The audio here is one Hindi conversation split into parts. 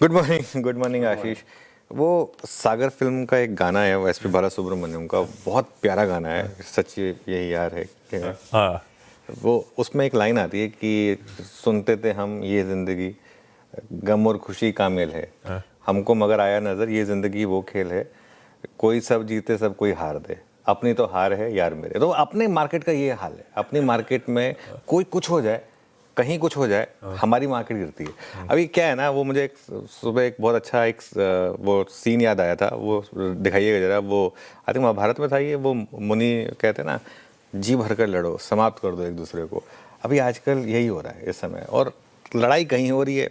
गुड मॉर्निंग आशीष। वो सागर फिल्म का एक गाना है, वो एसपी बालासुब्रमण्यम का, बहुत प्यारा गाना है, सच यही यार है कि हाँ। वो उसमें एक लाइन आती है कि सुनते थे हम ये जिंदगी गम और खुशी का मेल है, हमको मगर आया नजर ये जिंदगी वो खेल है, कोई सब जीते सब कोई हार दे, अपनी तो हार है यार मेरे। तो अपने मार्केट का ये हाल है, अपनी मार्केट में कोई कुछ हो जाए, कहीं कुछ हो जाए, हमारी मार्केट गिरती है। अभी क्या है ना, वो मुझे सुबह एक बहुत अच्छा एक वो सीन याद आया था, वो दिखाइएगा जरा। वो आई थिंक महाभारत में था ये, वो मुनि कहते हैं ना, जी भर कर लड़ो, समाप्त कर दो एक दूसरे को। अभी आजकल यही हो रहा है इस समय, और लड़ाई कहीं हो रही है,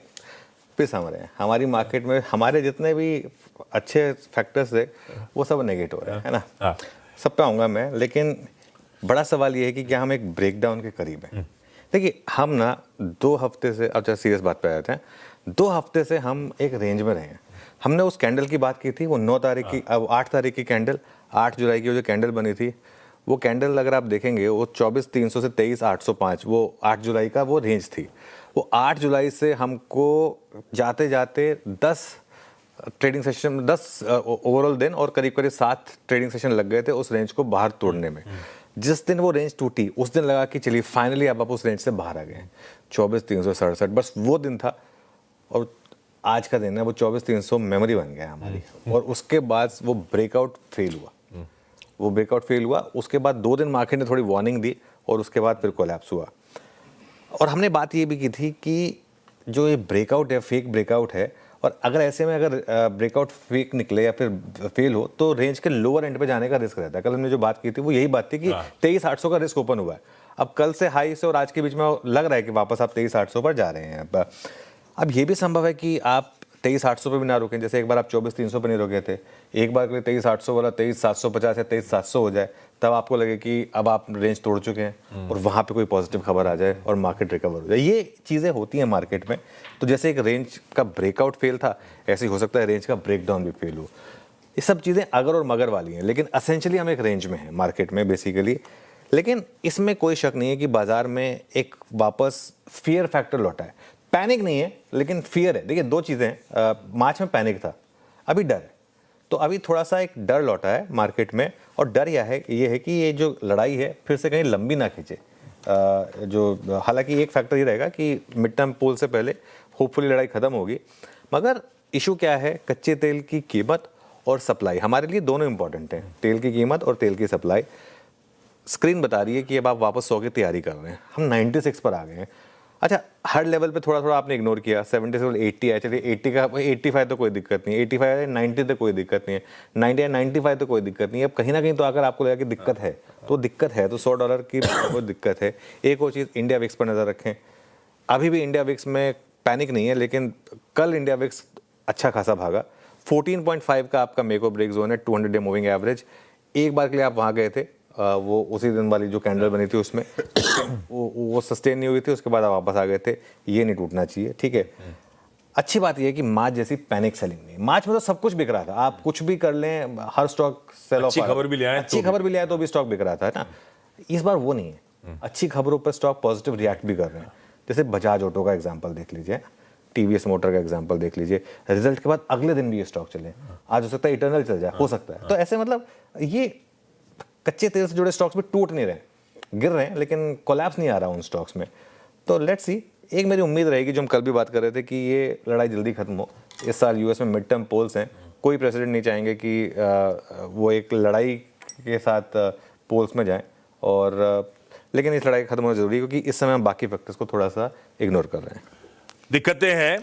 पिस हम रहे हैं। हमारी मार्केट में हमारे जितने भी अच्छे फैक्टर्स थे वो सब नेगेट हो रहे हैं, है ना। सब पे आऊँगा मैं, लेकिन बड़ा सवाल ये है कि क्या हम एक ब्रेकडाउन के करीब हैं। देखिए, हम ना 2 हफ्ते से, अब जब सीरियस बात पे आए थे, 2 हफ्ते से हम एक रेंज में रहे हैं। हमने उस कैंडल की बात की थी, वो 9 तारीख की, अब 8 तारीख की कैंडल, 8 जुलाई की वो जो कैंडल बनी थी, वो कैंडल अगर आप देखेंगे वो 24,300 से 23,805, वो 8 जुलाई का वो रेंज थी। वो 8 जुलाई से हमको जाते जाते 10 ट्रेडिंग सेशन, 10 ओवरऑल दिन और करीब करीब 7 ट्रेडिंग सेशन लग गए थे उस रेंज को बाहर तोड़ने में। जिस दिन वो रेंज टूटी उस दिन लगा कि चलिए फाइनली अब आप उस रेंज से बाहर आ गए हैं। 24,367 बस वो दिन था, और आज का दिन है वो 24,300 मेमोरी बन गया हमारी। और उसके बाद वो ब्रेकआउट फेल हुआ, उसके बाद 2 दिन मार्केट ने थोड़ी वार्निंग दी और उसके बाद फिर कोलैप्स हुआ। और हमने बात ये भी की थी कि जो ये ब्रेकआउट है, फेक ब्रेकआउट है, और अगर ऐसे में अगर ब्रेकआउट फेक निकले या फिर फेल हो तो रेंज के लोअर एंड पे जाने का रिस्क रहता है। कल हमने जो बात की थी वो यही बात थी कि 23,800 का रिस्क ओपन हुआ है। अब कल से हाई से और आज के बीच में लग रहा है कि वापस आप 23,800 पर जा रहे हैं। अब ये भी संभव है कि आप 23,800 पे भी ना रुकें, जैसे एक बार आप 24,300 पे नहीं रुके थे, एक बार के लिए 23,800 वाला 23,750 या 23,700 हो जाए, तब आपको लगे कि अब आप रेंज तोड़ चुके हैं और वहाँ पे कोई पॉजिटिव खबर आ जाए और मार्केट रिकवर हो जाए। ये चीज़ें होती हैं मार्केट में। तो जैसे एक रेंज का ब्रेकआउट फेल था, ऐसे ही हो सकता है रेंज का ब्रेकडाउन भी फेल हो। ये सब चीज़ें अगर और मगर वाली हैं, लेकिन असेंशियली हम एक रेंज में हैं मार्केट में बेसिकली। लेकिन इसमें कोई शक नहीं है कि बाजार में एक वापस फियर फैक्टर लौटा है। पैनिक नहीं है लेकिन फियर है। देखिए, 2 चीज़ें हैं, मार्च में पैनिक था, अभी डर है। तो अभी थोड़ा सा एक डर लौटा है मार्केट में, और डर ये है कि ये जो लड़ाई है फिर से कहीं लंबी ना खींचे। जो हालांकि एक फैक्टर ये रहेगा कि मिड टर्म पोल से पहले होपफुली लड़ाई खत्म होगी, मगर इशू क्या है, कच्चे तेल की कीमत और सप्लाई हमारे लिए दोनों इंपॉर्टेंट हैं। तेल की कीमत और तेल की सप्लाई। स्क्रीन बता रही है कि अब आप वापस 100 की तैयारी कर रहे हैं, हम 96 पर आ गए हैं। अच्छा, हर लेवल पे थोड़ा थोड़ा आपने इग्नोर किया, 70 से 80 है, चलिए 80 का 85 तो कोई दिक्कत नहीं है, 85 है 90 तो कोई दिक्कत नहीं है, 90 या 95 तो कोई दिक्कत नहीं है। अब कहीं ना कहीं तो अगर आपको लगा कि दिक्कत है तो दिक्कत है, तो $100 की कोई दिक्कत है। एक और चीज़, इंडिया विक्स पर नज़र रखें। अभी भी इंडिया विक्स में पैनिक नहीं है, लेकिन कल इंडिया विक्स अच्छा खासा भागा। 14.5 का आपका मेक और ब्रेक जोन है, 200 डे मूविंग एवरेज। एक बार के लिए आप वहाँ गए थे, वो उसी दिन वाली जो कैंडल बनी थी उसमें वो सस्टेन नहीं हुई थी, उसके बाद आप वापस आ गए थे। ये नहीं टूटना चाहिए, ठीक है। अच्छी बात यह है कि मार्च जैसी पैनिक सेलिंग नहीं। मार्च में तो सब कुछ बिक रहा था, आप कुछ भी कर लें, हर स्टॉक सेल ऑफ, अच्छी खबर भी ले आए तो भी स्टॉक बिक रहा था, है ना। इस बार वो नहीं है। अच्छी खबरों पर स्टॉक पॉजिटिव रिएक्ट भी कर रहे हैं। जैसे बजाज ऑटो का एग्जाम्पल देख लीजिए, टीवीएस मोटर का एग्जाम्पल देख लीजिए, रिजल्ट के बाद अगले दिन भी ये स्टॉक चले। आज हो सकता है इटर्नल चल जाए, हो सकता है। तो ऐसे मतलब ये कच्चे तेल से जुड़े स्टॉक्स भी टूट नहीं रहे, गिर रहे हैं, लेकिन कोलैप्स नहीं आ रहा उन स्टॉक्स में। तो लेट्स सी। एक मेरी उम्मीद रहेगी, जो हम कल भी बात कर रहे थे, कि ये लड़ाई जल्दी खत्म हो। इस साल यूएस में मिड टर्म पोल्स हैं, कोई प्रेसिडेंट नहीं चाहेंगे कि वो एक लड़ाई के साथ पोल्स में जाएं, और लेकिन इस लड़ाई खत्म होना जरूरी है, क्योंकि इस समय हम बाकी फैक्टर्स को थोड़ा सा इग्नोर कर रहे हैं। दिक्कतें हैं।